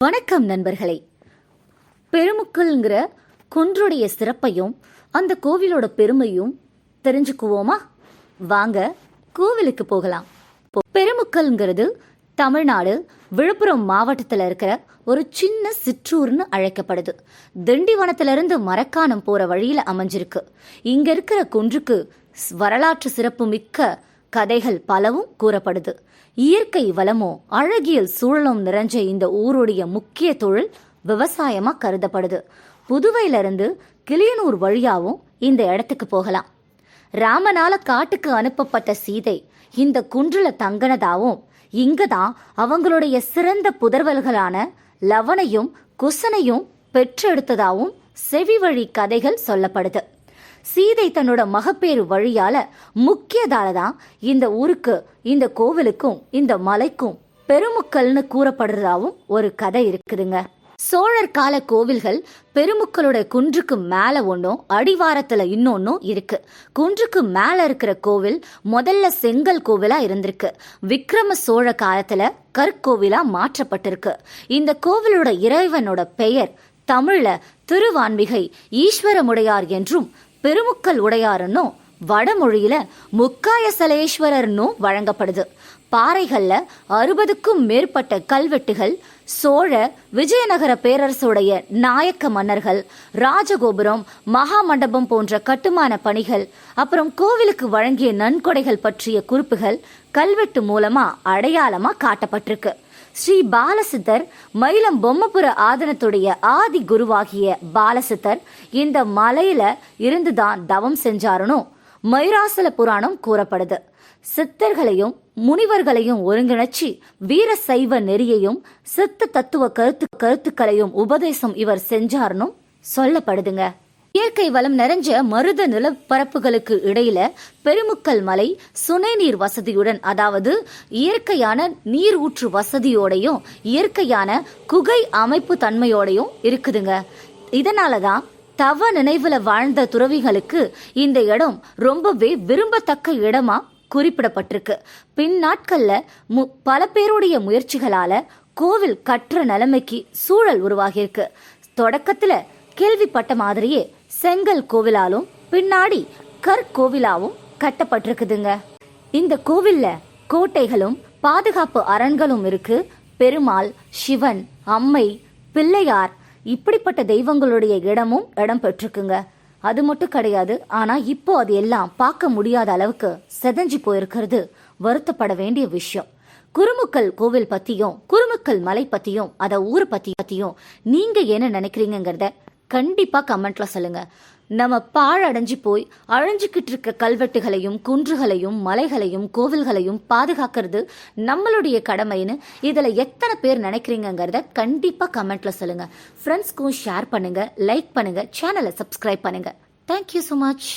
வணக்கம் நண்பர்களே. பெருமுக்கல்ங்கிற குன்றுடைய சிறப்பையும் அந்த கோவிலோட பெருமையும் தெரிஞ்சுக்குவோமா? வாங்க கோவிலுக்கு போகலாம். பெருமுக்கல்ங்கிறது தமிழ்நாடு விழுப்புரம் மாவட்டத்தில் இருக்கிற ஒரு சின்ன சிற்றூர்னு அழைக்கப்படுது. திண்டிவனத்திலிருந்து மரக்காணம் போற வழியில அமைஞ்சிருக்கு. இங்க இருக்கிற குன்றுக்கு வரலாற்று சிறப்பு மிக்க கதைகள் பலவும் கூறப்படுது. இயற்கை வளமும் அழகியல் சூழலும் நிறைஞ்ச இந்த ஊருடைய முக்கிய தொழில் விவசாயமா கருதப்படுது. புதுவையிலிருந்து கிளியனூர் வழியாவும் இந்த இடத்துக்கு போகலாம். ராமனால காட்டுக்கு அனுப்பப்பட்ட சீதை இந்த குன்றுல தங்கினதாவும் இங்கதான் அவங்களுடைய சிறந்த புதர்வல்களான லவனையும் குசனையும் பெற்றெடுத்ததாவும் செவி வழி கதைகள் சொல்லப்படுது. சீதை தன்னோட மகப்பேறு வழியால முக்கியதால தான் இந்த ஊருக்கு, இந்த கோவிலுக்கும் இந்த மலைக்கும் பெருமுக்கல்னு கூறப்படுறதாவும் ஒரு கதை இருக்குதுங்க. சோழர் கால கோவில்கள் பெருமுக்களோட குன்றுக்கு மேல ஒன்றும் அடிவாரத்துல இன்னொன்னும் இருக்கு. குன்றுக்கு மேல இருக்கிற கோவில் முதல்ல செங்கல் கோவிலா இருந்திருக்கு. விக்ரம சோழ காலத்துல கற்கோவிலா மாற்றப்பட்டிருக்கு. இந்த கோவிலோட இறைவனோட பெயர் தமிழ்ல திருவான்மிகை ஈஸ்வரமுடையார் என்றும் பெருமுக்கல் உடையாருன்னும் வடமொழியில முக்காயசலேஸ்வரர்னும் வழங்கப்படுது. பாறைகள்ல 60க்கும் மேற்பட்ட கல்வெட்டுகள் சோழ விஜயநகர பேரரசுடைய நாயக்க மன்னர்கள், ராஜகோபுரம், மகாமண்டபம் போன்ற கட்டுமான பணிகள், அப்புறம் கோவிலுக்கு வழங்கிய நன்கொடைகள் பற்றிய குறிப்புகள் கல்வெட்டு மூலமா அடையாளமா காட்டப்பட்டிருக்கு. ஸ்ரீ பாலசித்தர் மயிலம் பொம்மபுர ஆதனத்துடைய ஆதி குருவாகிய பாலசித்தர் இந்த மலையில இருந்துதான் தவம் செஞ்சாருன்னு மயூராசல புராணம் கூறப்படுது. சித்தர்களையும் முனிவர்களையும் ஒருங்கிணைச்சி வீர சைவ நெறியையும் சித்த தத்துவ கருத்துக்களையும் உபதேசம் இவர் செஞ்சாருன்னு சொல்லப்படுதுங்க. இயற்கை வளம் நிறைஞ்ச மருத நிலப்பரப்புகளுக்கு இடையில பெருமுக்கல் மலை சுனை நீர் வசதியுடன், அதாவது இயற்கையான நீர் ஊற்று வசதியோடையும் இயற்கையான குகை அமைப்பு தன்மையோடையும் இருக்குதுங்க. இதனாலதான் தவ நினைவுல வாழ்ந்த துறவிகளுக்கு இந்த இடம் ரொம்பவே விரும்பத்தக்க இடமா குறிப்பிடப்பட்டிருக்கு. பின் நாட்கள்ல பல பேருடைய முயற்சிகளால கோவில் கற்ற நிலைமைக்கு சூழல் உருவாகியிருக்கு. தொடக்கத்துல கேள்விப்பட்ட மாதிரியே செங்கல் கோவிலாலும் பின்னாடி கற்கோவிலாவும் கட்டப்பட்டிருக்குதுங்க. இந்த கோவில்ல கோட்டைகளும் பாதுகாப்பு அரண்களும் இருக்கு. பெருமாள், சிவன், அம்மை, பிள்ளையார் இப்படிப்பட்ட தெய்வங்களுடைய இடமும் இடம் பெற்றிருக்குங்க. அது மட்டும் கிடையாது, ஆனா இப்போ அது எல்லாம் பார்க்க முடியாத அளவுக்கு செதஞ்சு போயிருக்கிறது வருத்தப்பட வேண்டிய விஷயம். குருமுக்கல் கோவில் பத்தியும் குருமுக்கல் மலை பத்தியும் அத ஊர் பத்தியும் நீங்க என்ன நினைக்கிறீங்கிறத கண்டிப்பா கமெண்ட்ல சொல்லுங்க. நம்ம பாழடைஞ்சு போய் அழிஞ்சுக்கிட்டு இருக்க கல்வெட்டுகளையும் குன்றுகளையும் மலைகளையும் கோவில்களையும் பாதுகாக்கிறது நம்மளுடைய கடமைன்னு இதுல எத்தனை பேர் நினைக்கிறீங்கிறத கண்டிப்பா கமெண்ட்ல சொல்லுங்க. ஃப்ரெண்ட்ஸ்க்கும் ஷேர் பண்ணுங்க, லைக் பண்ணுங்க, சேனலை சப்ஸ்கிரைப் பண்ணுங்க. Thank you so much.